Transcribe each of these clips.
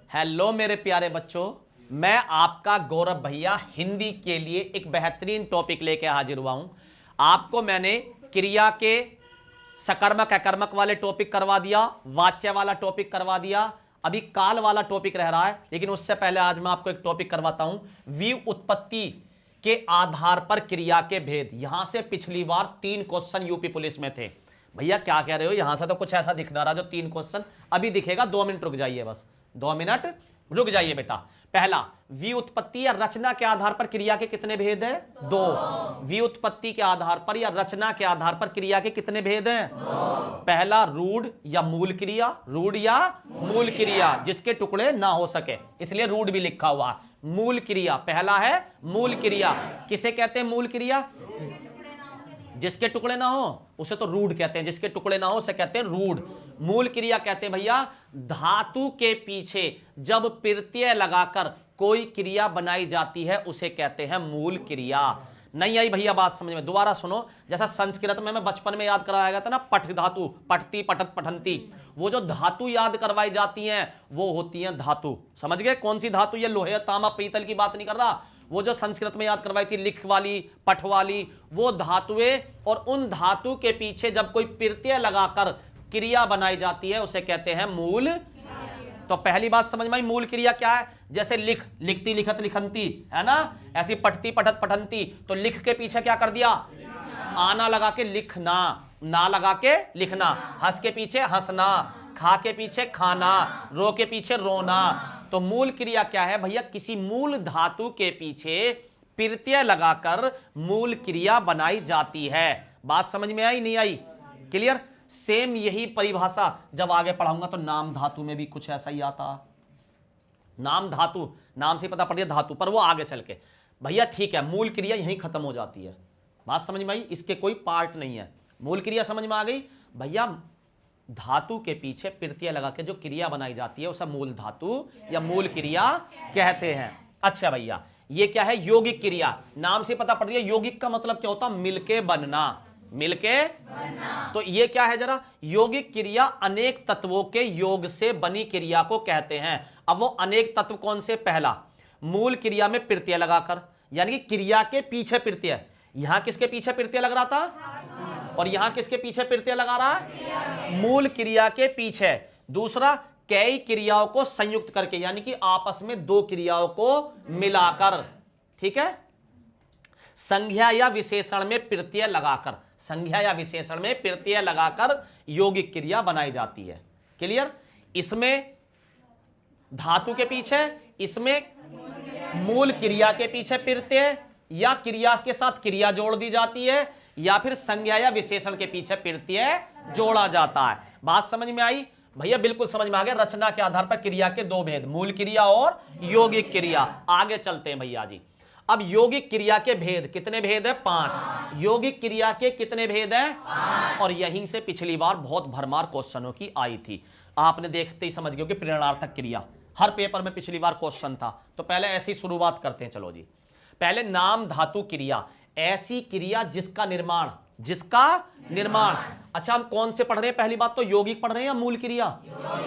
Hello मेरे प्यारे बच्चों, मैं आपका गौरव भैया हिंदी के लिए एक बेहतरीन टॉपिक लेके हाजिर हुआ हूं। आपको मैंने क्रिया के सकर्मक अकर्मक वाले टॉपिक करवा दिया, वाच्य वाला टॉपिक करवा दिया, अभी काल वाला टॉपिक रह रहा है। लेकिन उससे पहले आज मैं आपको एक टॉपिक करवाता हूं, व्युत्पत्ति के आधार पर क्रिया के भेद। यहां से पिछली बार 3 क्वेश्चन यूपी पुलिस में थे। भैया क्या कह रहे हो, यहां से तो कुछ ऐसा दिख रहा जो 3 क्वेश्चन अभी दिखेगा। 2 मिनट रुक जाइए, बस 2 मिनट रुक जाइए बेटा। पहला, व्युत्पत्ति या रचना के आधार पर क्रिया के कितने भेद हैं? 2। व्युत्पत्ति के आधार पर या रचना के आधार पर क्रिया के कितने भेद हैं? 2। पहला, रूढ़ या मूल क्रिया, रूढ़ या मूल क्रिया जिसके टुकड़े ना हो सके, इसलिए रूढ़ भी लिखा हुआ। मूल क्रिया पहला है मूल क्रिया। किसे कहते हैं मूल क्रिया? जिसके टुकड़े ना हो उसे तो रूढ़ कहते हैं, जिसके टुकड़े ना हो उसे कहते हैं रूढ़। मूल क्रिया कहते हैं भैया धातु के पीछे जब प्रत्यय लगाकर कोई क्रिया बनाई जाती है उसे कहते हैं मूल क्रिया। नहीं आई भैया बात समझ में? दोबारा सुनो। जैसा संस्कृत में मैं बचपन में याद कराया गया था ना, पठ धातु, पठती पठत पठंती, वो जो धातु याद करवाई जाती हैं वो होती हैं धातु। समझ गए कौन सी धातु? ये लोहे तांबा पीतल की बात नहीं कर रहा। वो जो संस्कृत में याद करवाई थी लिख वाली पठ वाली, वो धातुएं, और उन धातु के पीछे जब कोई प्रत्यय लगाकर क्रिया बनाई जाती है उसे कहते हैं मूल। तो पहली बात समझ में आई मूल क्रिया क्या है? जैसे लिख, लिखती लिखत लिखंती, है ना? ऐसी पठती पठत पठंती, तो लिख के पीछे क्या कर दिया? आना लगा के लिखना, ना लगा के लिखना, हंस के पीछे हंसना, खा के पीछे खाना, रो के पीछे रोना। तो मूल क्रिया क्या है भैया? किसी मूल धातु के पीछे प्रत्यय लगाकर मूल क्रिया बनाई जाती है। बात समझ में आई नहीं आई? क्लियर? सेम यही परिभाषा जब आगे पढ़ाऊंगा तो नाम धातु में भी कुछ ऐसा ही आता। नाम धातु, नाम से पता पड़ गया धातु, पर वो आगे चल के भैया ठीक है। मूल क्रिया यहीं खत्म हो जाती है। बात समझ में आई? इसके कोई पार्ट नहीं है। मूल क्रिया समझ में आ गई भैया? धातु के पीछे प्रत्यय लगा के जो क्रिया बनाई जाती है उसे मूल धातु या मूल क्रिया कहते हैं। अच्छा भैया, ये क्या है? यौगिक क्रिया। नाम से पता पड़ गया यौगिक का मतलब क्या होता? मिलके बनना, मिलके बनना। तो ये क्या है जरा? यौगिक क्रिया अनेक तत्वों के योग से बनी क्रिया को कहते हैं। अब वो अनेक तत्व कौन से? पहला, मूल क्रिया में प्रत्यय लगाकर, यानी कि क्रिया के पीछे प्रत्यय। यहां किसके पीछे प्रत्यय लग रहा था और यहां किसके पीछे प्रत्यय लगा रहा है? मूल क्रिया के पीछे। दूसरा, कई क्रियाओं को संयुक्त करके, यानी कि आपस में 2 क्रियाओं को मिलाकर, ठीक है? संज्ञा या विशेषण में प्रत्यय लगाकर, संज्ञा या विशेषण में प्रत्यय लगाकर यौगिक क्रिया बनाई जाती है। क्लियर? इसमें धातु के पीछे, इसमें मूल क्रिया के पीछे प्रत्यय या क्रिया के साथ क्रिया जोड़ दी जाती है, या फिर संज्ञा या विशेषण के पीछे प्रत्यय जोड़ा जाता है। बात समझ में आई भैया? बिल्कुल समझ में आ गया। रचना के आधार पर क्रिया के 2 भेद, मूल क्रिया और यौगिक क्रिया। आगे चलते हैं भैया जी। अब यौगिक क्रिया के भेद कितने भेद है? 5। यौगिक क्रिया के कितने भेद हैं? 5। और यहीं से पिछली बार बहुत भरमार क्वेश्चनों की आई थी। आपने देखते ही समझ गए कि प्रेरणार्थक क्रिया हर पेपर में पिछली बार क्वेश्चन था। तो पहले ऐसी शुरुआत करते हैं। चलो जी, पहले नाम धातु क्रिया, ऐसी क्रिया जिसका निर्माण, जिसका निर्माण। अच्छा, हम कौन से पढ़ रहे हैं? पहली बात तो यौगिक पढ़ रहे हैं या मूल क्रिया?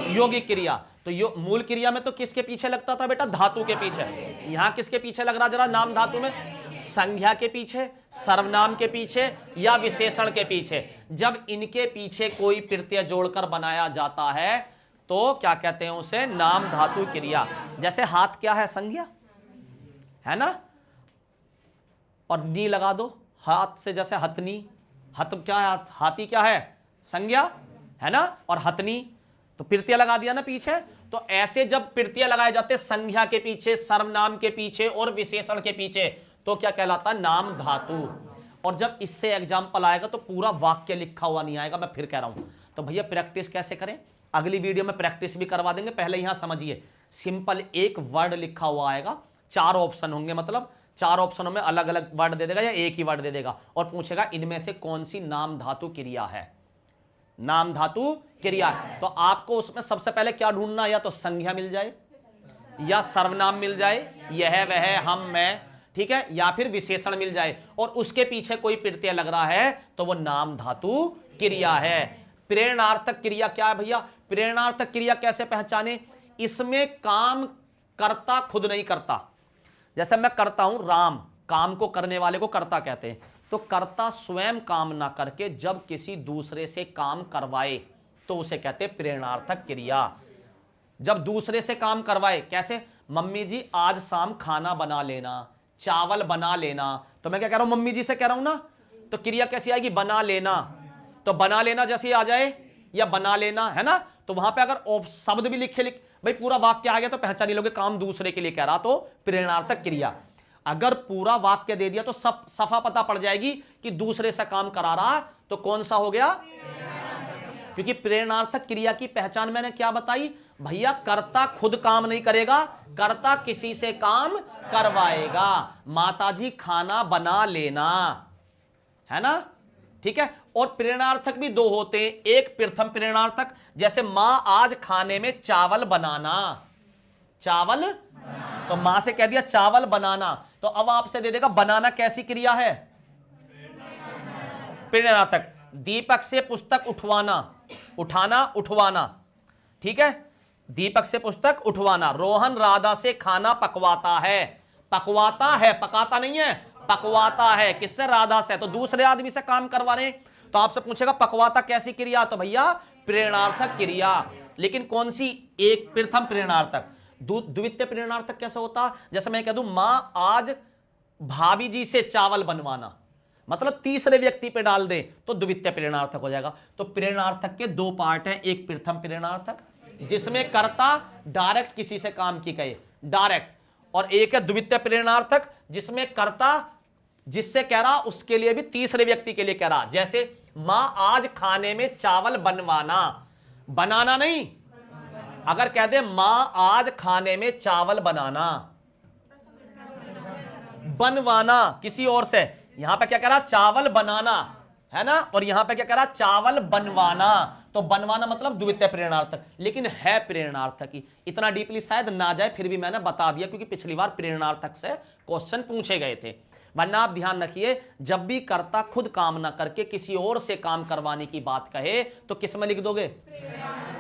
यौगिक क्रिया। तो मूल क्रिया में तो किसके पीछे लगता था बेटा? धातु के पीछे। यहां किसके पीछे लग रहा जरा? नाम धातु में संज्ञा के पीछे, सर्वनाम के पीछे या विशेषण के पीछे। जब इनके पीछे कोई प्रत्यय जोड़कर बनाया जाता है तो क्या कहते हैं उसे? नाम धातु क्रिया। जैसे हाथ क्या है? संज्ञा है ना? और नी लगा दो, हाथ से जैसे हथनी, हथ क्या है? हाथी क्या है? संज्ञा है ना? और हथनी तो प्रत्यय लगा दिया ना पीछे। तो ऐसे जब प्रत्यय लगाए जाते संज्ञा के पीछे, सर्वनाम के पीछे और विशेषण के पीछे, तो क्या कहलाता है? नाम धातु। और जब इससे एग्जाम्पल आएगा तो पूरा वाक्य लिखा हुआ नहीं आएगा, मैं फिर कह रहा हूं। तो भैया प्रैक्टिस कैसे करें? अगली वीडियो में प्रैक्टिस भी करवा देंगे। पहले यहां समझिए, सिंपल एक वर्ड लिखा हुआ आएगा, 4 ऑप्शन होंगे, मतलब 4 ऑप्शनों में अलग अलग वर्ड दे देगा या एक ही वर्ड दे देगा, और पूछेगा इनमें से कौन सी नाम धातु क्रिया है? नाम धातु क्रिया। तो आपको उसमें सबसे पहले क्या ढूंढना? या तो संज्ञा मिल जाए, या सर्वनाम मिल जाए, यह वह हम मैं, ठीक है, या फिर विशेषण मिल जाए और उसके पीछे कोई प्रत्यय लग रहा है तो वो नाम धातु क्रिया है। प्रेरणार्थक क्रिया क्या है भैया? प्रेरणार्थक क्रिया कैसे पहचाने? इसमें काम करता खुद नहीं करता। जैसे मैं करता हूं राम, काम को करने वाले को कर्ता कहते हैं, तो कर्ता स्वयं काम ना करके जब किसी दूसरे से काम करवाए तो उसे कहते हैं प्रेरणार्थक क्रिया। जब दूसरे से काम करवाए, कैसे? मम्मी जी आज शाम खाना बना लेना, चावल बना लेना, तो मैं क्या कह रहा हूं? मम्मी जी से कह रहा हूं ना, तो क्रिया कैसी आएगी? बना लेना। तो बना लेना जैसे आ जाए या बना लेना, है ना, तो वहां पे अगर शब्द भी लिखे भाई पूरा वाक्य आ गया तो पहचान ही लोगे काम दूसरे के लिए कह रहा, तो प्रेरणार्थक क्रिया। अगर पूरा वाक्य दे दिया तो सब सफा पता पड़ जाएगी कि दूसरे से काम करा रहा, तो कौन सा हो गया? क्योंकि प्रेरणार्थक क्रिया की पहचान मैंने क्या बताई भैया? कर्ता खुद काम नहीं करेगा, कर्ता किसी से काम करवाएगा। माताजी खाना बना लेना, है ना, ठीक है। और प्रेरणार्थक भी दो होते हैं, एक प्रथम प्रेरणार्थक, जैसे मां आज खाने में चावल बनाना, चावल, तो मां से कह दिया चावल बनाना, तो अब आपसे दे देगा बनाना कैसी क्रिया है? प्रेरणार्थक। दीपक से पुस्तक उठवाना, उठाना उठवाना, ठीक है, दीपक से पुस्तक उठवाना। रोहन राधा से खाना पकवाता है, पकवाता है, पकाता नहीं है, पकवाता है। किससे? राधा से, तो दूसरे आदमी से काम करवा रहे। तो आपसे पूछेगा पकवाता कैसी क्रिया, तो भैया प्रेरणार्थक क्रिया। लेकिन कौन सी? एक प्रथम प्रेरणार्थक। द्वितीय प्रेरणार्थक कैसे होता? जैसे मैं कह दूं मां आज भाभी जी से चावल बनवाना, मतलब तीसरे व्यक्ति पे डाल दे तो द्वितीय प्रेरणार्थक हो जाएगा। तो प्रेरणार्थक के दो पार्ट हैं, एक प्रथम प्रेरणार्थक जिसमें कर्ता डायरेक्ट किसी से काम की कहे, डायरेक्ट, और एक है द्वितीय प्रेरणार्थक जिसमें कर्ता जिससे कह रहा उसके लिए भी तीसरे व्यक्ति के लिए कह रहा। जैसे मां आज खाने में चावल बनवाना, बनाना नहीं, अगर कह दे मां आज खाने में चावल बनाना, बनवाना किसी और से, यहां पे क्या कह रहा? चावल बनाना, है ना, और यहां पे क्या कह रहा? चावल बनवाना। तो बनवाना मतलब द्वितीय प्रेरणार्थक, लेकिन है प्रेरणार्थक ही। इतना डीपली शायद ना जाए, फिर भी मैंने बता दिया क्योंकि पिछली बार प्रेरणार्थक से क्वेश्चन पूछे गए थे। वरना आप ध्यान रखिए, जब भी कर्ता खुद काम ना करके किसी और से काम करवाने की बात कहे तो किस में लिख दोगे?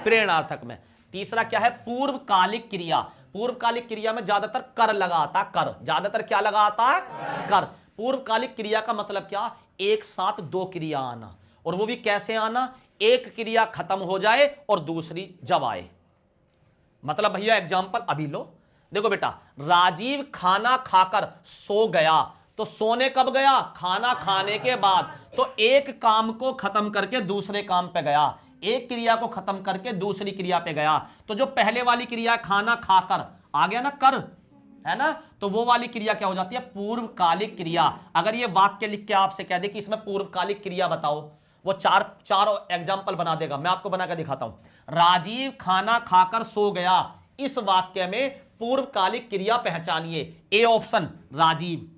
प्रेरणार्थक में। तीसरा क्या है? पूर्वकालिक क्रिया। पूर्वकालिक क्रिया में ज्यादातर कर लगाता, कर, ज्यादातर क्या लगाता? कर। पूर्वकालिक क्रिया का मतलब क्या? एक साथ दो क्रिया आना, और वो भी कैसे आना? एक क्रिया खत्म हो जाए और दूसरी जब आए। मतलब भैया एग्जांपल अभी लो, देखो बेटा, राजीव खाना खाकर सो गया, तो सोने कब गया? खाना खाने के बाद। तो एक काम को खत्म करके दूसरे काम पे गया, एक क्रिया को खत्म करके दूसरी क्रिया पे गया। तो जो पहले वाली क्रिया खाना खाकर आ गया ना, कर, है ना, तो वो वाली क्रिया क्या हो जाती है? पूर्वकालिक क्रिया। अगर ये वाक्य लिख के आपसे कह दे कि इसमें पूर्वकालिक क्रिया बताओ, वो चार एग्जाम्पल बना देगा। मैं आपको बनाकर दिखाता हूं। राजीव खाना खाकर सो गया, इस वाक्य में पूर्वकालिक क्रिया पहचानिए। A option Rajiv,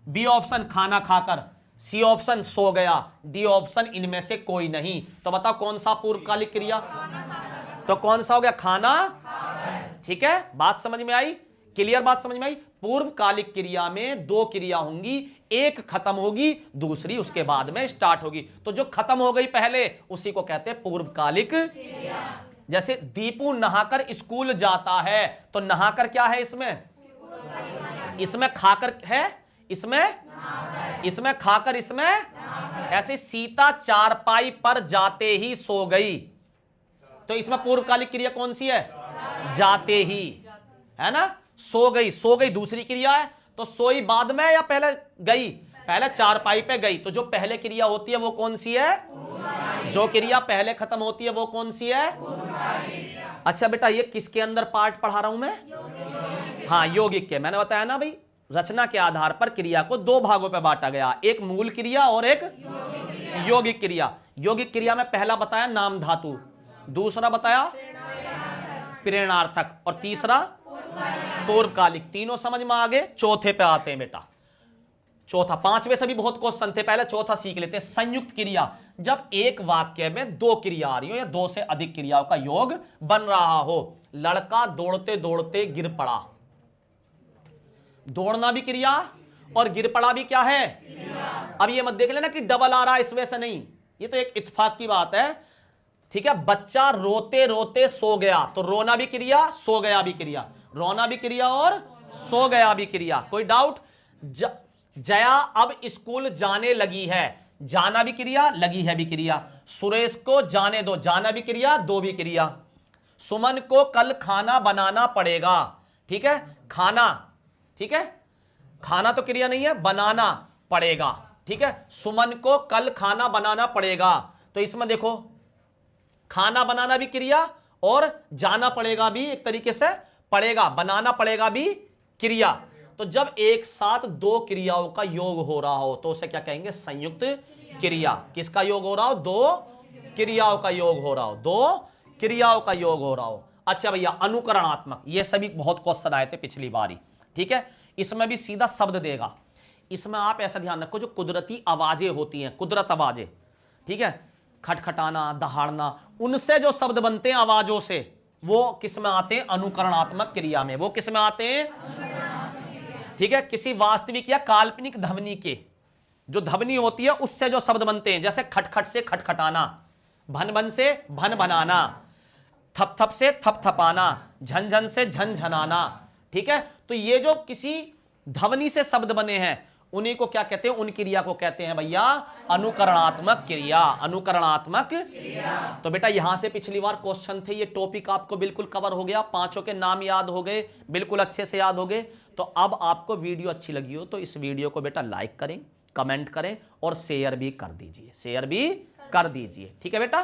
B option खाना खाकर, सी ऑप्शन सो गया, डी ऑप्शन इनमें से कोई नहीं। तो बताओ कौन सा पूर्वकालिक क्रिया? तो कौन सा हो गया? खाना। ठीक है, बात समझ में आई? क्लियर बात समझ में आई? पूर्वकालिक क्रिया में दो क्रिया होंगी, एक खत्म होगी, दूसरी उसके बाद में स्टार्ट होगी। तो जो खत्म हो गई पहले उसी को कहते हैं पूर्वकालिक क्रिया। जैसे दीपू नहाकर स्कूल जाता है, तो नहाकर क्या है इसमें? इसमें खाकर है, इसमें खाकर, इसमें ऐसे सीता चारपाई पर जाते ही सो गई, तो इसमें पूर्वकालिक क्रिया कौन सी है? जाते ही, है ना। सो गई, सो गई दूसरी क्रिया है, तो सोई बाद में या पहले गई? पहले चारपाई पे गई। तो जो पहले क्रिया होती है वो कौन सी है? जो क्रिया पहले खत्म होती है वो कौन सी है? अच्छा बेटा, ये किसके अंदर पार्ट पढ़ा रहा हूं मैं? हाँ, यौगिक के। मैंने बताया ना भाई, रचना के आधार पर क्रिया को दो भागों पर बांटा गया, एक मूल क्रिया और एक यौगिक क्रिया। यौगिक क्रिया में पहला बताया नाम धातु, दूसरा बताया प्रेरणार्थक, और तीसरा पूर्वकालिक। तीनों समझ में आ गए? चौथे पे आते हैं बेटा। चौथा, पांचवें से भी बहुत क्वेश्चन थे, पहले चौथा सीख लेते हैं। संयुक्त क्रिया, जब एक वाक्य में दो क्रिया आ रही हो या दो से अधिक क्रियाओं का योग बन रहा हो। लड़का दौड़ते दौड़ते गिर पड़ा, दौड़ना भी क्रिया और गिर पड़ा भी क्या है? क्रिया। अब ये मत देख लेना कि डबल आ रहा है इस वजह से नहीं, ये तो एक इत्तेफाक की बात है। ठीक है, बच्चा रोते रोते सो गया, तो रोना भी क्रिया, सो गया भी क्रिया, रोना भी क्रिया और सो गया भी क्रिया। कोई डाउट? जया अब स्कूल जाने लगी है, जाना भी क्रिया, लगी है भी क्रिया। सुरेश को जाने दो, जाना भी क्रिया, दो भी क्रिया। सुमन को कल खाना बनाना पड़ेगा, ठीक है, खाना, ठीक है, खाना तो क्रिया नहीं है, बनाना पड़ेगा, ठीक है। सुमन को कल खाना बनाना पड़ेगा, तो इसमें देखो खाना बनाना भी क्रिया और जाना पड़ेगा भी एक तरीके से, पड़ेगा बनाना पड़ेगा भी क्रिया। तो जब एक साथ दो क्रियाओं का योग हो रहा हो तो उसे क्या कहेंगे? संयुक्त क्रिया। किसका योग हो रहा हो? दो क्रियाओं का योग हो रहा हो, दो क्रियाओं का योग हो रहा हो। अच्छा भैया, अनुकरणात्मक, ये सभी बहुत क्वेश्चन आए थे पिछली बारी, ठीक है। इसमें भी सीधा शब्द देगा। इसमें आप ऐसा ध्यान रखो, जो कुदरती आवाजें होती हैं, कुदरत आवाजें, ठीक है, खटखटाना, दहाड़ना, उनसे जो शब्द बनते हैं आवाजों से, वो किस में आते हैं? अनुकरणात्मक क्रिया में। वो किस में आते हैं? ठीक है, किसी वास्तविक या काल्पनिक ध्वनि के, जो ध्वनि होती है उससे जो शब्द बनते हैं, जैसे खटखट से खटखटाना, भन भन से भन बनाना, थप थप से थप थपाना, झन से झनझनाना, ठीक है। तो ये जो किसी ध्वनि से शब्द बने हैं उन्हीं को क्या कहते हैं? उन क्रिया को कहते हैं भैया अनुकरणात्मक क्रिया, अनुकरणात्मक क्रिया। तो बेटा यहां से पिछली बार क्वेश्चन थे, ये टॉपिक आपको बिल्कुल कवर हो गया, पांचों के नाम याद हो गए, बिल्कुल अच्छे से याद हो गए। तो अब आपको वीडियो अच्छी लगी हो तो इस वीडियो को बेटा लाइक करें, कमेंट करें और शेयर भी कर दीजिए, शेयर भी कर दीजिए, ठीक है बेटा।